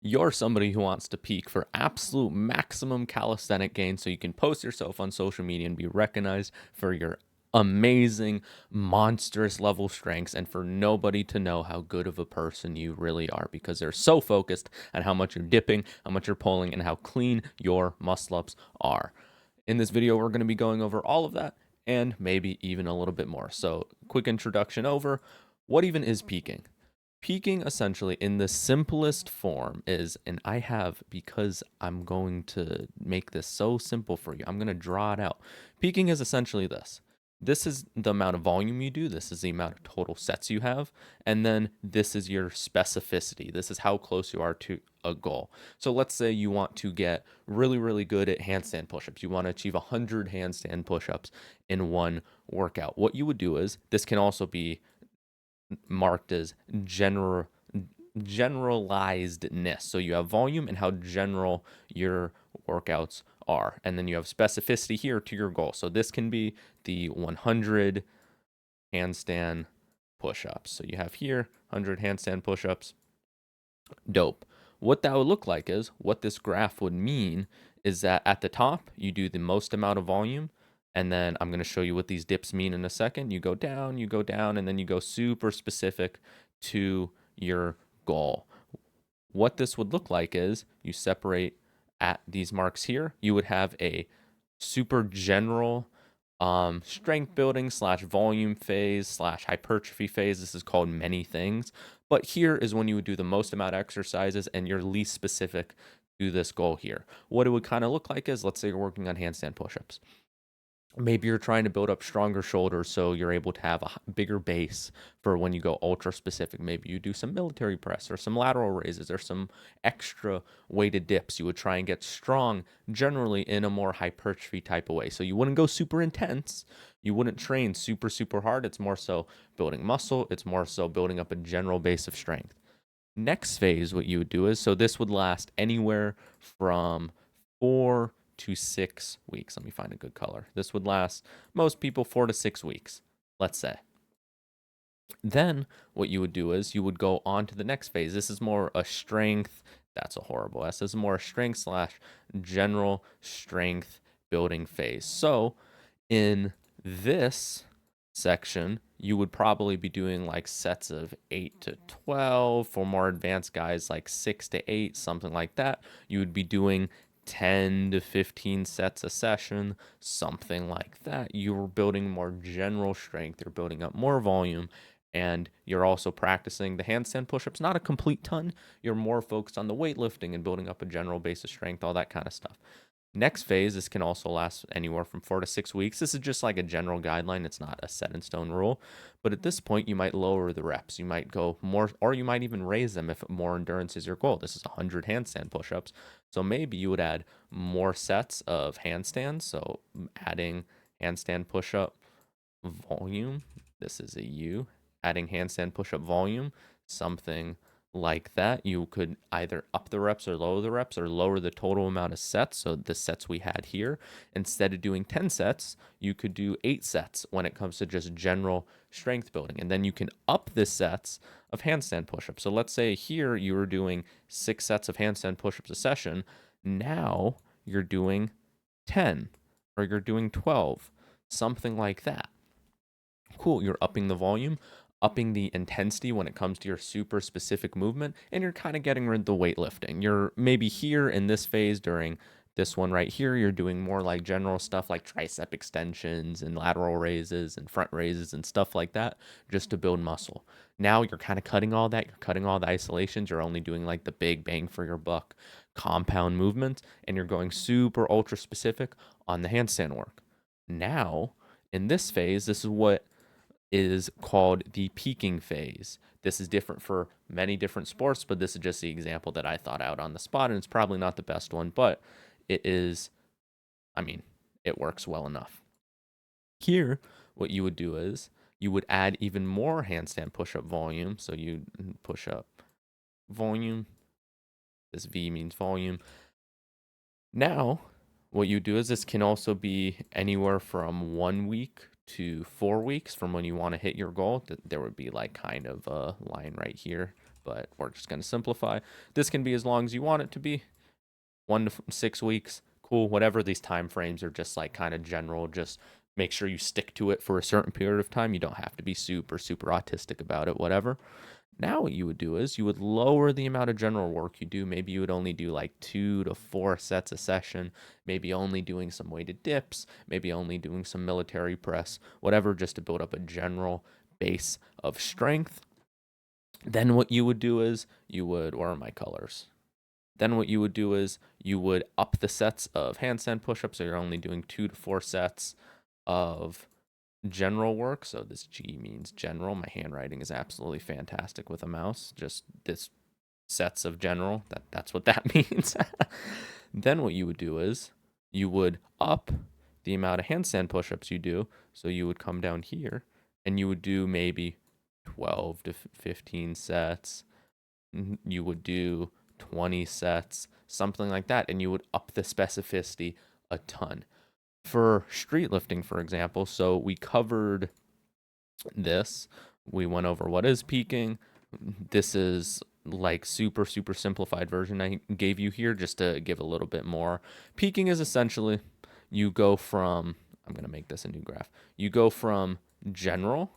You're somebody who wants to peak for absolute maximum calisthenic gain so you can post yourself on social media and be recognized for your amazing, monstrous level strengths and for nobody to know how good of a person you really are because they're so focused on how much you're dipping, how much you're pulling, and how clean your muscle ups are. In this video, we're going to be going over all of that and maybe even a little bit more. So, quick introduction over what even is peaking? Peaking essentially in the simplest form is, and I have, because I'm going to make this so simple for you, I'm going to draw it out. Peaking is essentially this. This is the amount of volume you do. This is the amount of total sets you have. And then this is your specificity. This is how close you are to a goal. So let's say you want to get really, really good at handstand pushups. You want to achieve 100 handstand pushups in one workout. What you would do is, this can also be marked as generalizedness. So you have volume and how general your workouts are. And then you have specificity here to your goal. So this can be the 100 handstand push-ups. So you have here 100 handstand push-ups. Dope. What that would look like is, what this graph would mean is that at the top, you do the most amount of volume. And then I'm going to show you what these dips mean in a second. You go down, and then you go super specific to your goal. What this would look like is you separate at these marks here. You would have a super general strength building slash volume phase slash hypertrophy phase. This is called many things. But here is when you would do the most amount of exercises and you're least specific to this goal here. What it would kind of look like is, let's say you're working on handstand push-ups. Maybe you're trying to build up stronger shoulders so you're able to have a bigger base for when you go ultra specific. Maybe you do some military press or some lateral raises or some extra weighted dips. You would try and get strong generally in a more hypertrophy type of way. So you wouldn't go super intense. You wouldn't train super, super hard. It's more so building muscle. It's more so building up a general base of strength. Next phase, what you would do is, so this would last anywhere from 4 to 6 weeks. Let me find a good color. This would last most people 4 to 6 weeks, let's say. Then what you would do is you would go on to the next phase. This is more a strength. That's a horrible S. This is more a strength slash general strength building phase. So in this section, you would probably be doing like sets of 8 to 12. For more advanced guys, like 6 to 8, something like that. You would be doing 10 to 15 sets a session, something like that. You're building more general strength, you're building up more volume, and you're also practicing the handstand push-ups, not a complete ton. You're more focused on the weightlifting and building up a general base of strength, all that kind of stuff. Next phase, this can also last anywhere from 4 to 6 weeks. This is just like a general guideline. It's not a set in stone rule. But at this point, you might lower the reps. You might go more, or you might even raise them if more endurance is your goal. This is 100 handstand push-ups. So maybe you would add more sets of handstands. So adding handstand push-up volume. This is a U. Adding handstand push-up volume, something like that. You could either up the reps or lower the total amount of sets. So the sets we had here, instead of doing 10 sets, you could do 8 sets when it comes to just general strength building. And then you can up the sets of handstand push-ups. So let's say here you were doing 6 sets of handstand push-ups a session. Now you're doing 10 or you're doing 12, something like that. Cool, you're upping the volume, upping the intensity when it comes to your super specific movement, and you're kind of getting rid of the weightlifting. You're maybe here in this phase during this one right here, you're doing more like general stuff like tricep extensions and lateral raises and front raises and stuff like that just to build muscle. Now you're kind of cutting all that. You're cutting all the isolations. You're only doing like the big bang for your buck compound movements, and you're going super ultra specific on the handstand work. Now, in this phase, this is what is called the peaking phase. This is different for many different sports, but this is just the example that I thought out on the spot, and it's probably not the best one, but it is, I mean, it works well enough. Here, what you would do is you would add even more handstand push-up volume. So you push up volume. This V means volume. Now, what you do is this can also be anywhere from 1 week to 4 weeks from when you want to hit your goal. There would be like kind of a line right here but we're just going to simplify. This can be as long as you want it to be, 1 to 6 weeks, cool, whatever. These time frames are just like kind of general. Just make sure you stick to it for a certain period of time. You don't have to be super autistic about it, whatever. Now what you would do is you would lower the amount of general work you do. Maybe you would only do like 2 to 4 sets a session, maybe only doing some weighted dips, maybe only doing some military press, whatever, just to build up a general base of strength. Then what you would do is you would, where are my colors? Then what you would do is you would up the sets of handstand push-ups. So you're only doing 2 to 4 sets of general work. So this G means general. My handwriting is absolutely fantastic with a mouse. Just this sets of general. That's what that means. Then what you would do is you would up the amount of handstand push-ups you do. So you would come down here and you would do maybe 12 to 15 sets. You would do 20 sets, something like that, and you would up the specificity a ton. For street lifting, for example, so we covered this. We went over what is peaking. This is like super simplified version I gave you here just to give a little bit more. Peaking is essentially you go from, I'm going to make this a new graph. You go from general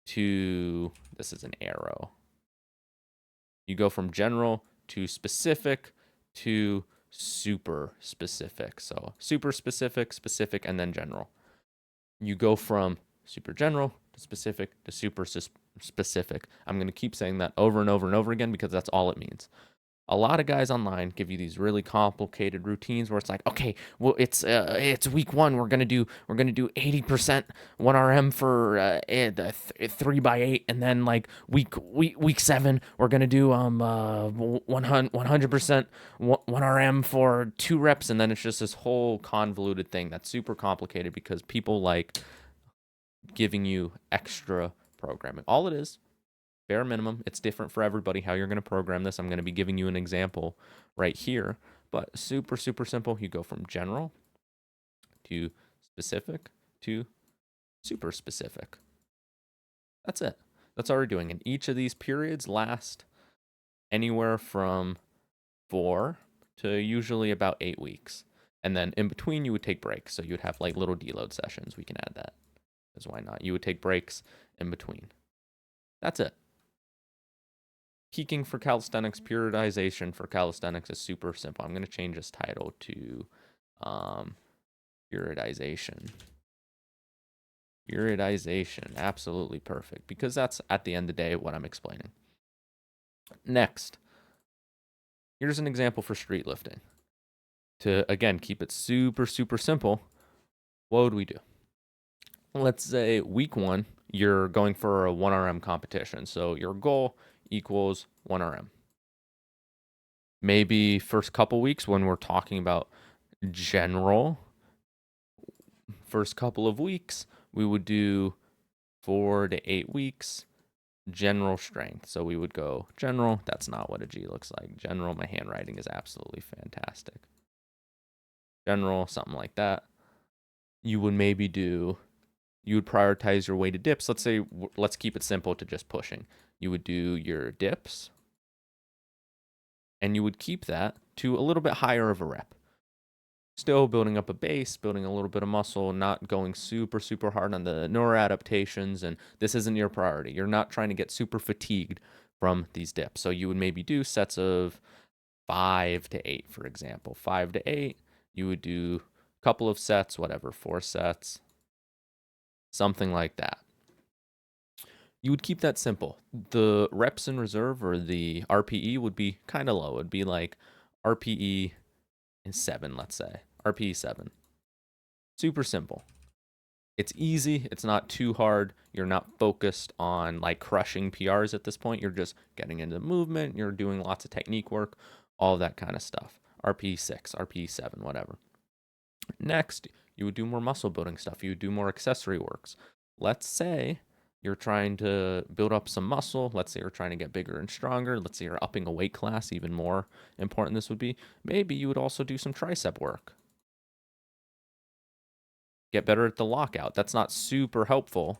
to, this is an arrow. You go from general to specific to super specific. So super specific, specific, and then general. You go from super general to specific to super specific. I'm going to keep saying that over and over and over again because that's all it means. A lot of guys online give you these really complicated routines where it's like, okay, well, it's week 1. We're gonna do 80% 1RM for 3x8, and then like week 7 we're gonna do 100% 1RM for 2 reps, and then it's just this whole convoluted thing that's super complicated because people like giving you extra programming. All it is, bare minimum. It's different for everybody how you're going to program this. I'm going to be giving you an example right here, but super simple. You go from general to specific to super specific. That's it. That's all we're doing. And each of these periods last anywhere from 4 to usually about 8 weeks. And then in between, you would take breaks. So you would have like little deload sessions. We can add that, because why not? You would take breaks in between. That's it. Peaking for calisthenics, periodization for calisthenics is super simple. I'm going to change this title to periodization. Periodization, absolutely perfect, because that's at the end of the day what I'm explaining. Next, here's an example for street lifting. To, again, keep it super simple, what would we do? Let's say week 1, you're going for a 1RM competition. So your goal equals 1RM. Maybe first couple weeks when we're talking about general, first couple of weeks, we would do 4 to 8 weeks general strength. So we would go general. That's not what a G looks like. General, my handwriting is absolutely fantastic. General, something like that. You would maybe do, you would prioritize your weighted dips. Let's say, let's keep it simple to just pushing. You would do your dips, and you would keep that to a little bit higher of a rep. Still building up a base, building a little bit of muscle, not going super hard on the neuroadaptations, and this isn't your priority. You're not trying to get super fatigued from these dips. So you would maybe do sets of 5 to 8, for example. 5 to 8, you would do a couple of sets, whatever, 4 sets, something like that. You would keep that simple. The reps in reserve, or the RPE, would be kind of low. It'd be like RPE 7, let's say. RPE 7. Super simple. It's easy. It's not too hard. You're not focused on like crushing PRs at this point. You're just getting into movement. You're doing lots of technique work, all that kind of stuff. RPE 6, RPE 7, whatever. Next, you would do more muscle building stuff. You would do more accessory works. Let's say you're trying to build up some muscle. Let's say you're trying to get bigger and stronger. Let's say you're upping a weight class. Even more important this would be. Maybe you would also do some tricep work. Get better at the lockout. That's not super helpful,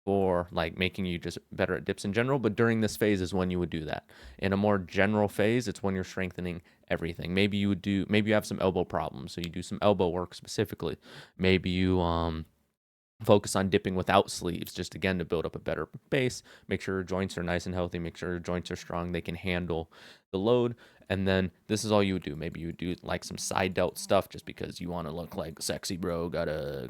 for like making you just better at dips in general, but during this phase is when you would do that. In a more general phase, it's when you're strengthening everything. Maybe you have some elbow problems, so you do some elbow work specifically. Maybe you focus on dipping without sleeves, just again to build up a better base, make sure your joints are nice and healthy, make sure your joints are strong, they can handle the load. And then this is all you would do. Maybe you would do like some side delt stuff just because you want to look like sexy bro, gotta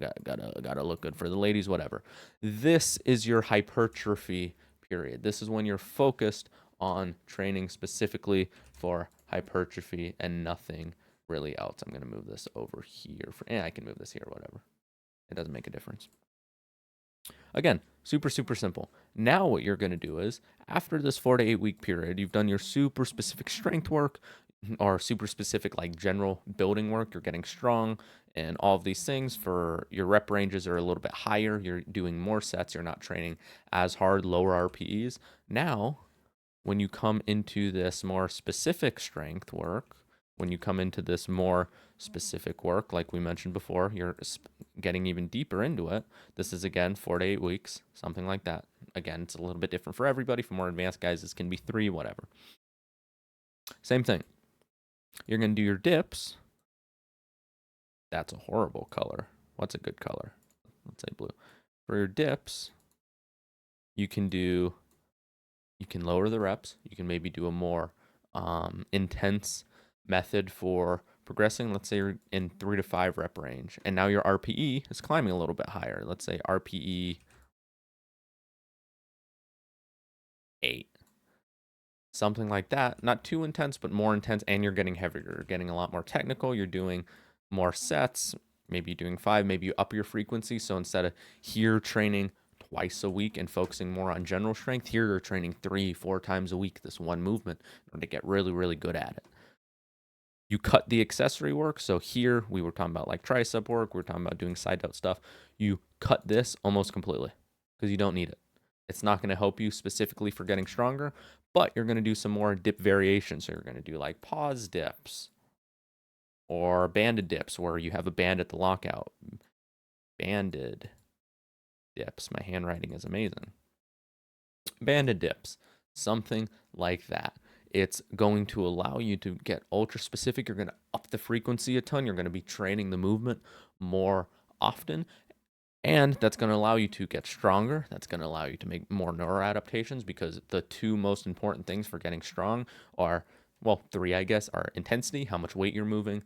look good for the ladies, whatever. This is your hypertrophy period. This is when you're focused on training specifically for hypertrophy and nothing really else. I'm gonna move this over here I can move this here, whatever. It doesn't make a difference. Again, super, super simple. Now what you're going to do is, after this 4 to 8 week period, you've done your super specific strength work or super specific like general building work. You're getting strong and all of these things. For your rep ranges are a little bit higher. You're doing more sets. You're not training as hard, lower RPEs. Now, when you come into this more specific strength work, when you come into this more specific work, like we mentioned before, you're getting even deeper into it. This is again 4 to 8 weeks, something like that. Again, it's a little bit different for everybody. For more advanced guys, this can be 3, whatever. Same thing. You're going to do your dips. That's a horrible color. What's a good color? Let's say blue. For your dips, you can lower the reps. You can maybe do a more intense method for progressing. Let's say you're in 3 to 5 rep range, and now your RPE is climbing a little bit higher. Let's say RPE 8, something like that. Not too intense, but more intense, and you're getting heavier. You're getting a lot more technical. You're doing more sets. Maybe you're doing 5. Maybe you up your frequency. So instead of here training twice a week and focusing more on general strength, here you're training 3-4 times a week, this one movement, in order to get really, really good at it. You cut the accessory work. So here we were talking about like tricep work. We were talking about doing side delt stuff. You cut this almost completely because you don't need it. It's not going to help you specifically for getting stronger, but you're going to do some more dip variations. So you're going to do like pause dips or banded dips where you have a band at the lockout. Banded dips. My handwriting is amazing. Banded dips, something like that. It's going to allow you to get ultra specific. You're going to up the frequency a ton. You're going to be training the movement more often. And that's going to allow you to get stronger. That's going to allow you to make more neuro adaptations, because the 2 most important things for getting strong are, well, 3, I guess, are intensity, how much weight you're moving,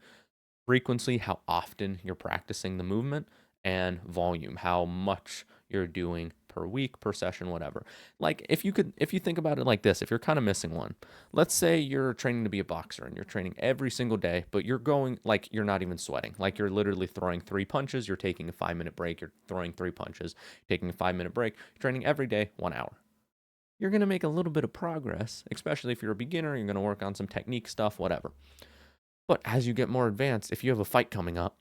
frequency, how often you're practicing the movement, and volume, how much you're doing per week, per session, whatever. Like if you think about it like this, if you're kind of missing one, let's say you're training to be a boxer and you're training every single day, but you're going like you're not even sweating, like you're literally throwing 3 punches, you're taking a 5-minute break, you're throwing 3 punches, taking a 5-minute break, you're training every day, 1 hour. You're going to make a little bit of progress, especially if you're a beginner. You're going to work on some technique stuff, whatever. But as you get more advanced, if you have a fight coming up,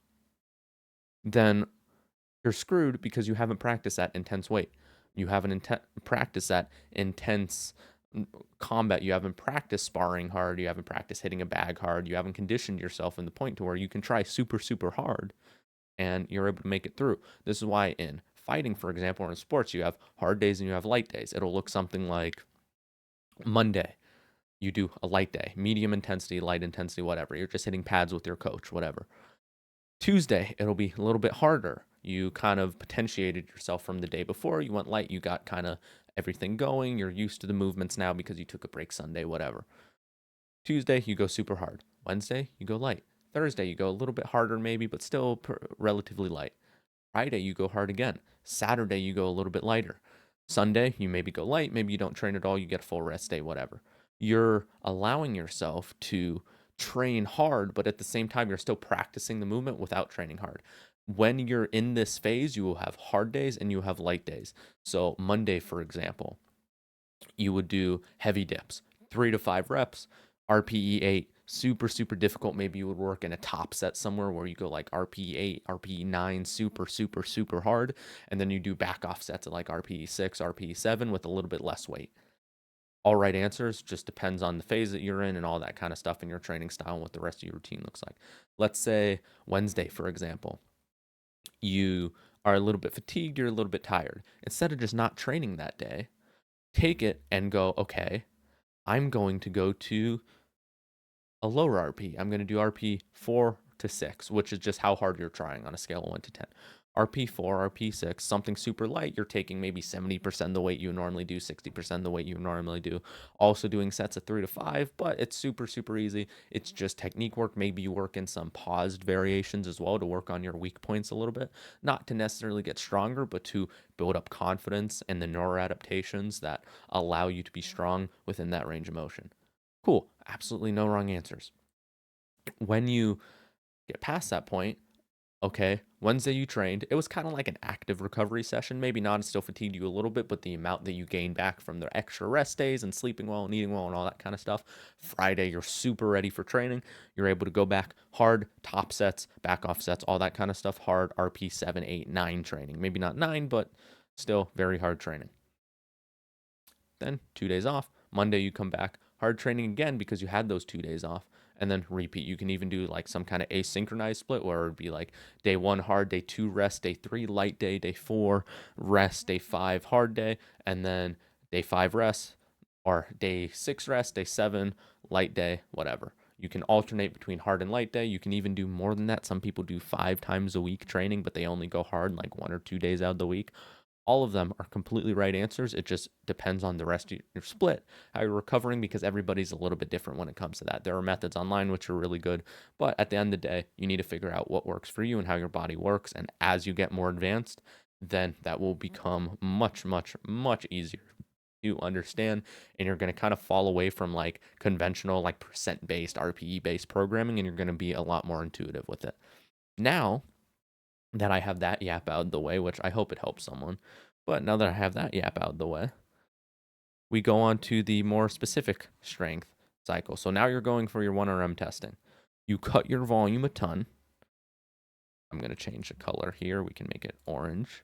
then you're screwed because you haven't practiced that intense weight. You haven't practiced that intense combat. You haven't practiced sparring hard. You haven't practiced hitting a bag hard. You haven't conditioned yourself in the point to where you can try super, super hard and you're able to make it through. This is why in fighting, for example, or in sports, you have hard days and you have light days. It'll look something like Monday. You do a light day, medium intensity, light intensity, whatever. You're just hitting pads with your coach, whatever. Tuesday, it'll be a little bit harder. You kind of potentiated yourself from the day before. You went light. You got kind of everything going. You're used to the movements now because you took a break Sunday, whatever. Tuesday, you go super hard. Wednesday, you go light. Thursday, you go a little bit harder maybe, but still relatively light. Friday, you go hard again. Saturday, you go a little bit lighter. Sunday, you maybe go light. Maybe you don't train at all. You get a full rest day, whatever. You're allowing yourself to train hard, but at the same time, you're still practicing the movement without training hard. When you're in this phase, you will have hard days and you have light days. So Monday, for example, you would do heavy dips, 3 to 5 reps, RPE 8, super, super difficult. Maybe you would work in a top set somewhere where you go like RPE 8, RPE 9, super, super, super hard. And then you do back off sets at like RPE 6, RPE 7 with a little bit less weight. All right answers, just depends on the phase that you're in and all that kind of stuff in your training style and what the rest of your routine looks like. Let's say Wednesday, for example, you are a little bit fatigued, you're a little bit tired. Instead of just not training that day, take it and go, okay, I'm going to go to a lower RP. I'm going to do RP 4 to 6, which is just how hard you're trying on a scale of 1 to 10. RP 4, RP 6, something super light, you're taking maybe 70% of the weight you normally do, 60% of the weight you normally do. Also doing sets of 3 to 5, but it's super, super easy. It's just technique work. Maybe you work in some paused variations as well to work on your weak points a little bit. Not to necessarily get stronger, but to build up confidence and the neuroadaptations that allow you to be strong within that range of motion. Cool. Absolutely no wrong answers. When you get past that point, okay, Wednesday you trained. It was kind of like an active recovery session. Maybe not, it still fatigued you a little bit, but the amount that you gained back from the extra rest days and sleeping well and eating well and all that kind of stuff. Friday, you're super ready for training. You're able to go back hard, top sets, back off sets, all that kind of stuff. Hard RP 7, 8, 9 training. Maybe not 9, but still very hard training. Then 2 days off. Monday you come back, hard training again because you had those 2 days off, and then repeat. You can even do like some kind of asynchronized split where it'd be like day 1 hard, day 2 rest, day 3 light day, day 4 rest, day 5 hard day, and then day 5 rest, or day 6 rest, day 7 light day, whatever. You can alternate between hard and light day. You can even do more than that. Some people do 5 times a week training, but they only go hard like 1 or 2 days out of the week. All of them are completely right answers. It just depends on the rest of your split, how you're recovering, because everybody's a little bit different when it comes to that. There are methods online which are really good, but at the end of the day, you need to figure out what works for you and how your body works. And as you get more advanced, then that will become much, much, much easier to understand. And you're going to kind of fall away from like conventional, like percent based, RPE based programming, and you're going to be a lot more intuitive with it. Now, that I have that yap out of the way, which I hope it helps someone. But now that I have that yap out of the way, we go on to the more specific strength cycle. So now you're going for your 1RM testing. You cut your volume a ton. I'm going to change the color here. We can make it orange.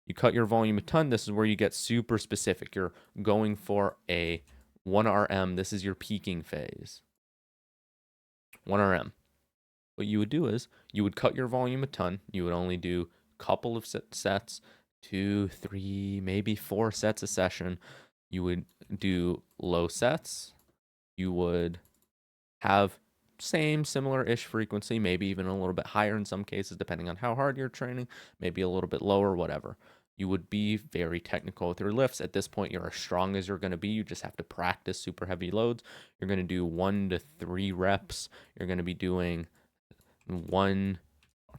You cut your volume a ton. This is where you get super specific. You're going for a 1RM. This is your peaking phase. 1RM. What you would do is you would cut your volume a ton. You would only do a couple of sets, 2, 3, maybe 4 sets a session. You would do low sets. You would have similar-ish frequency, maybe even a little bit higher in some cases, depending on how hard you're training, maybe a little bit lower, whatever. You would be very technical with your lifts. At this point, you're as strong as you're going to be. You just have to practice super heavy loads. You're going to do 1 to 3 reps. You're going to be doing 1,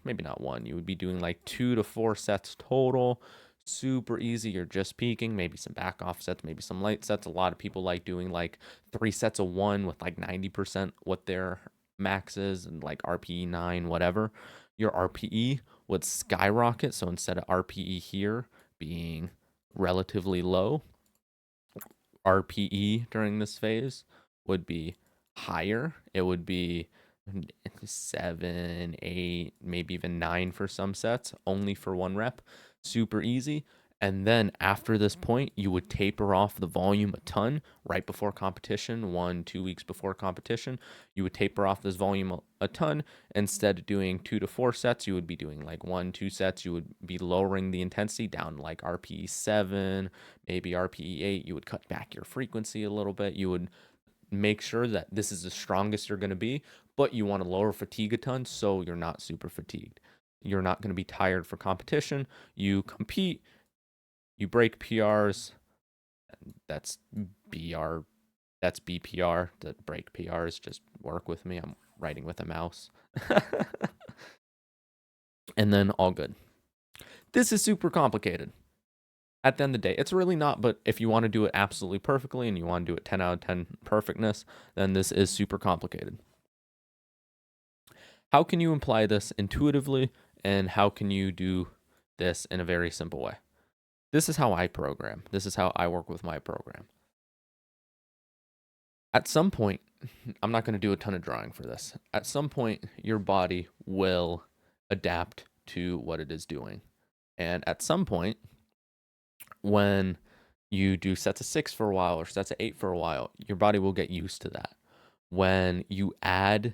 maybe not 1, you would be doing like 2 to 4 sets total. Super easy. You're just peaking, maybe some back off sets, maybe some light sets. A lot of people like doing like 3 sets of 1 with like 90% what their max is, and like RPE 9, whatever. Your RPE would skyrocket. So instead of RPE here being relatively low, RPE during this phase would be higher. It would be 7, 8, maybe even 9 for some sets, only for 1 rep. Super easy. And then after this point, you would taper off the volume a ton right before competition, 1, 2 weeks before competition. You would taper off this volume a ton. Instead of doing 2 to 4 sets, you would be doing like 1, 2 sets. You would be lowering the intensity down like RPE 7, maybe RPE 8. You would cut back your frequency a little bit. You would make sure that this is the strongest you're going to be, but you want to lower fatigue a ton so you're not super fatigued. You're not going to be tired for competition. You compete, you break PRs. That's BR, that's BPR. The break PRs, just work with me. I'm writing with a mouse. And then all good. This is super complicated. At the end of the day, it's really not, but if you want to do it absolutely perfectly and you want to do it 10 out of 10 perfectness, then this is super complicated. How can you apply this intuitively, and how can you do this in a very simple way? This is how I program. This is how I work with my program. At some point, I'm not going to do a ton of drawing for this. At some point, your body will adapt to what it is doing. And at some point, when you do sets of 6 for a while or sets of 8 for a while, your body will get used to that. When you add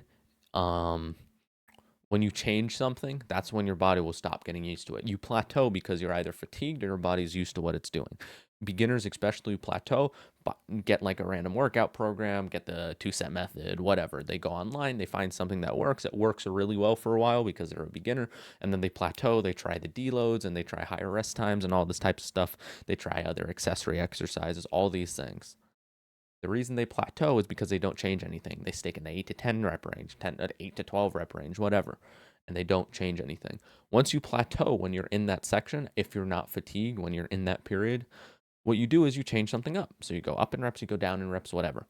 When you change something, that's when your body will stop getting used to it. You plateau because you're either fatigued or your body's used to what it's doing. Beginners, especially, plateau, but get like a random workout program, get the 2-set method, whatever. They go online, they find something that works. It works really well for a while because they're a beginner, and then they plateau. They try the deloads and they try higher rest times and all this type of stuff. They try other accessory exercises, all these things. The reason they plateau is because they don't change anything. They stick in the 8 to 10 rep range, 8 to 12 rep range, whatever, and they don't change anything. Once you plateau, when you're in that section, if you're not fatigued, when you're in that period, what you do is you change something up. So you go up in reps, you go down in reps, whatever.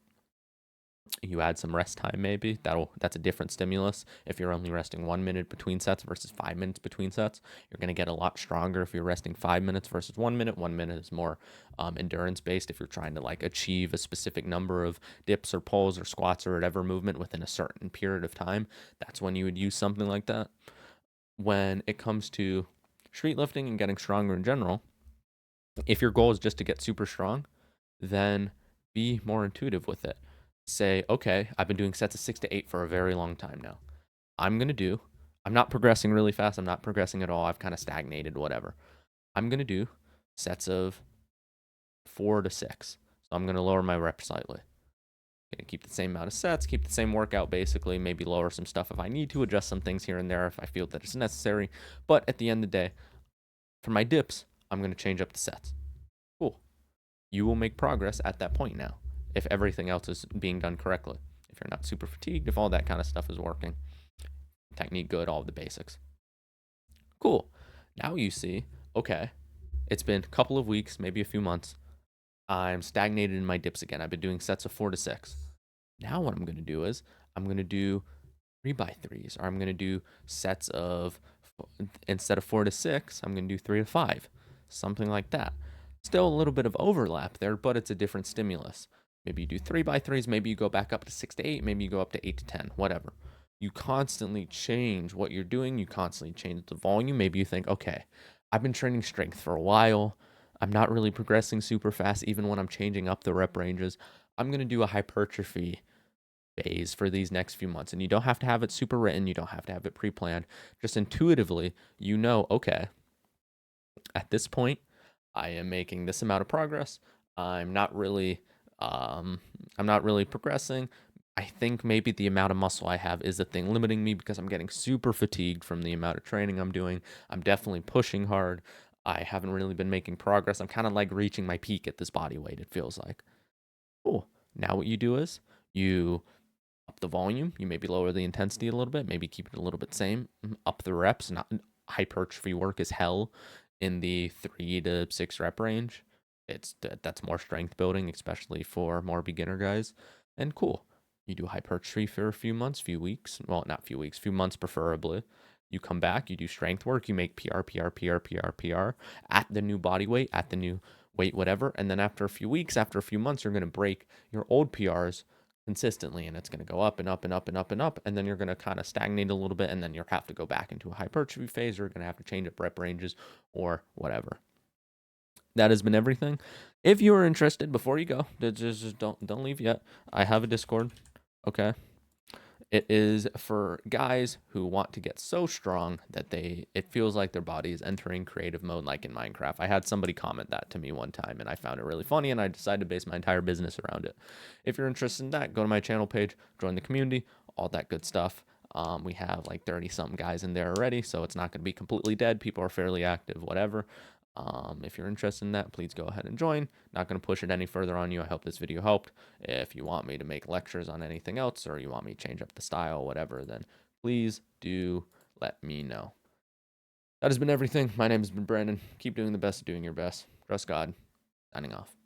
You add some rest time, maybe. That's a different stimulus. If you're only resting 1 minute between sets versus 5 minutes between sets, you're going to get a lot stronger if you're resting 5 minutes versus 1 minute. 1 minute is more endurance based. If you're trying to like achieve a specific number of dips or pulls or squats or whatever movement within a certain period of time, that's when you would use something like that. When it comes to street lifting and getting stronger in general, if your goal is just to get super strong, then be more intuitive with it. Say, okay, I've been doing sets of 6 to 8 for a very long time now. I'm not progressing really fast. I'm not progressing at all. I've kind of stagnated, whatever. I'm going to do sets of 4 to 6. So I'm going to lower my reps slightly. Going to keep the same amount of sets, keep the same workout basically, maybe lower some stuff if I need to, adjust some things here and there if I feel that it's necessary. But at the end of the day, for my dips, I'm going to change up the sets. Cool. You will make progress at that point now if everything else is being done correctly. If you're not super fatigued, if all that kind of stuff is working. Technique good, all the basics. Cool. Now you see, okay, it's been a couple of weeks, maybe a few months. I'm stagnated in my dips again. I've been doing sets of 4 to 6. Now what I'm going to do is I'm going to do 3x3s, or I'm going to do sets of, instead of 4 to 6, I'm going to do 3 to 5, something like that. Still a little bit of overlap there, but it's a different stimulus. Maybe you do 3x3s, maybe you go back up to 6 to 8, maybe you go up to 8 to 10, whatever. You constantly change what you're doing. You constantly change the volume. Maybe you think, okay, I've been training strength for a while. I'm not really progressing super fast, even when I'm changing up the rep ranges. I'm going to do a hypertrophy phase for these next few months. And you don't have to have it super written. You don't have to have it pre-planned. Just intuitively, you know, okay, at this point, I am making this amount of progress. I'm not really, I'm not really progressing. I think maybe the amount of muscle I have is the thing limiting me because I'm getting super fatigued from the amount of training I'm doing. I'm definitely pushing hard. I haven't really been making progress. I'm kind of like reaching my peak at this body weight, it feels like. Cool. Now what you do is you up the volume. You maybe lower the intensity a little bit, maybe keep it a little bit same. Up the reps. Not hypertrophy work is hell in the 3 to 6 rep range. That's more strength building, especially for more beginner guys. And cool. You do hypertrophy for a few months, few weeks. Well, not few weeks, few months preferably. You come back, you do strength work, you make PR at the new body weight, at the new weight, whatever. And then after a few weeks, after a few months, you're going to break your old PRs consistently, and it's going to go up and up and up and up and up, and then you're going to kind of stagnate a little bit, and then you'll have to go back into a hypertrophy phase, or you're going to have to change up rep ranges or whatever. That has been everything. If you are interested, before you go, just don't leave yet. I have a Discord. Okay. It is for guys who want to get so strong that it feels like their body is entering creative mode, like in Minecraft. I had somebody comment that to me one time, and I found it really funny, and I decided to base my entire business around it. If you're interested in that, go to my channel page, join the community, all that good stuff. We have like 30-something guys in there already, so it's not going to be completely dead. People are fairly active, whatever. If you're interested in that, please go ahead and join. Not going to push it any further on you. I hope this video helped. If you want me to make lectures on anything else, or you want me to change up the style, whatever, then please do let me know. That has been everything. My name has been Brandon. Keep doing the best of doing your best. Trust God. Signing off.